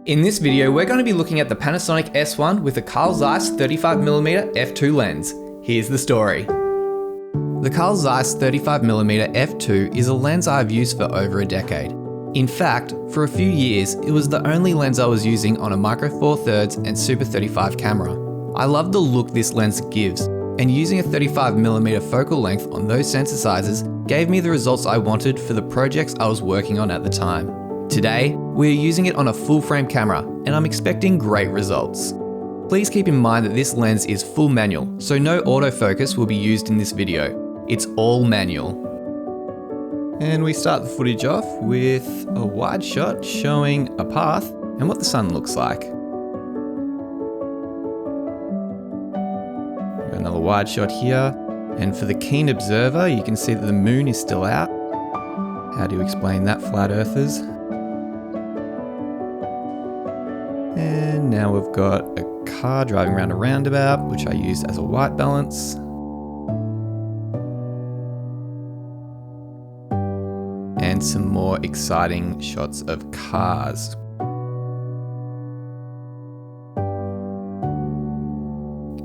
In this video, we're going to be looking at the Panasonic S1 with a Carl Zeiss 35mm f2 lens. Here's the story. The Carl Zeiss 35mm f2 is a lens I've used for over a decade. In fact, for a few years, it was the only lens I was using on a Micro Four Thirds and Super 35 camera. I love the look this lens gives, and using a 35mm focal length on those sensor sizes gave me the results I wanted for the projects I was working on at the time. Today, we're using it on a full frame camera, and I'm expecting great results. Please keep in mind that this lens is full manual, so no autofocus will be used in this video. It's all manual. And we start the footage off with a wide shot showing a path and what the sun looks like. Another wide shot here, and for the keen observer, you can see that the moon is still out. How do you explain that, flat earthers? And now we've got a car driving around a roundabout, which I used as a white balance. And some more exciting shots of cars.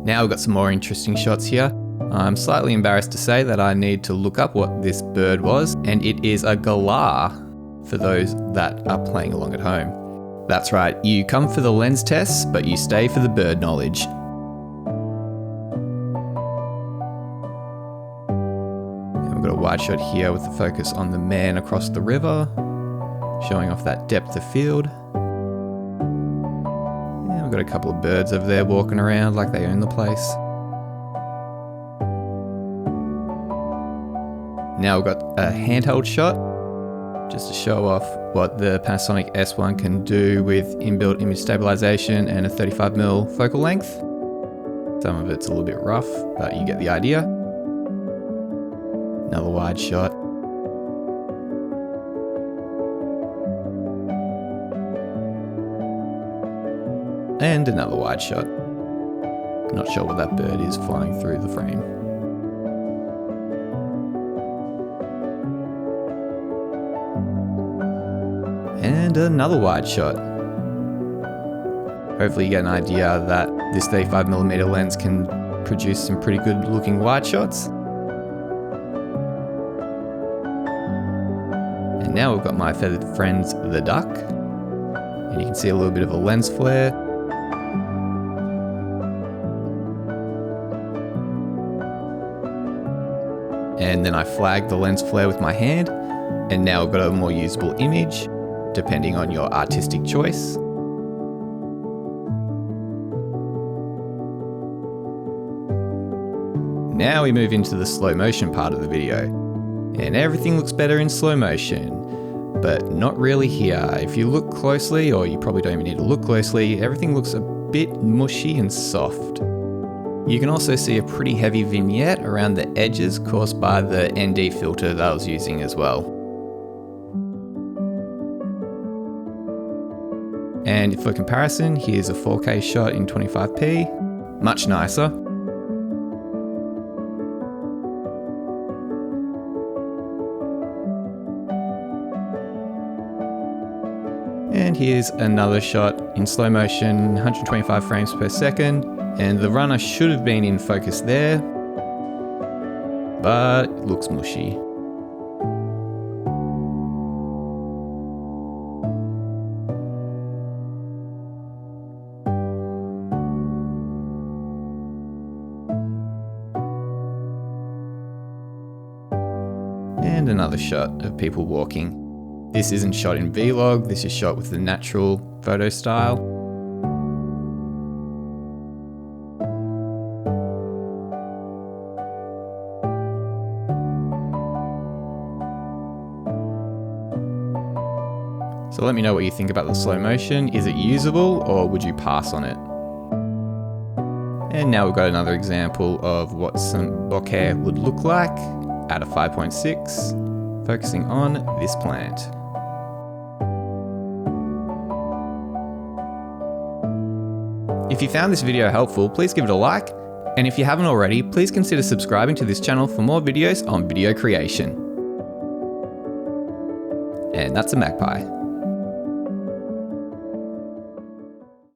Now we've got some more interesting shots here. I'm slightly embarrassed to say that I need to look up what this bird was, and it is a galah for those that are playing along at home. That's right, you come for the lens tests, but you stay for the bird knowledge. And we've got a wide shot here with the focus on the man across the river, showing off that depth of field. And we've got a couple of birds over there walking around like they own the place. Now we've got a handheld shot, just to show off what the Panasonic S1 can do with inbuilt image stabilization and a 35mm focal length. Some of it's a little bit rough, but you get the idea. Another wide shot. And another wide shot. Not sure what that bird is flying through the frame. And another wide shot. Hopefully you get an idea that this 35mm lens can produce some pretty good looking wide shots. And now we've got my feathered friends, the duck. And you can see a little bit of a lens flare. And then I flagged the lens flare with my hand. And now we've got a more usable image, depending on your artistic choice. Now we move into the slow motion part of the video. And everything looks better in slow motion, but not really here. If you look closely, or you probably don't even need to look closely, everything looks a bit mushy and soft. You can also see a pretty heavy vignette around the edges caused by the ND filter that I was using as well. And for comparison, here's a 4K shot in 25p, much nicer. And here's another shot in slow motion, 125 frames per second, and the runner should have been in focus there, but it looks mushy. And another shot of people walking. This isn't shot in vlog, this is shot with the natural photo style. So let me know what you think about the slow motion. Is it usable, or would you pass on it? And now we've got another example of what some bokeh would look like at a 5.6, focusing on this plant. If you found this video helpful, please give it a like, and if you haven't already, please consider subscribing to this channel for more videos on video creation. And that's a magpie.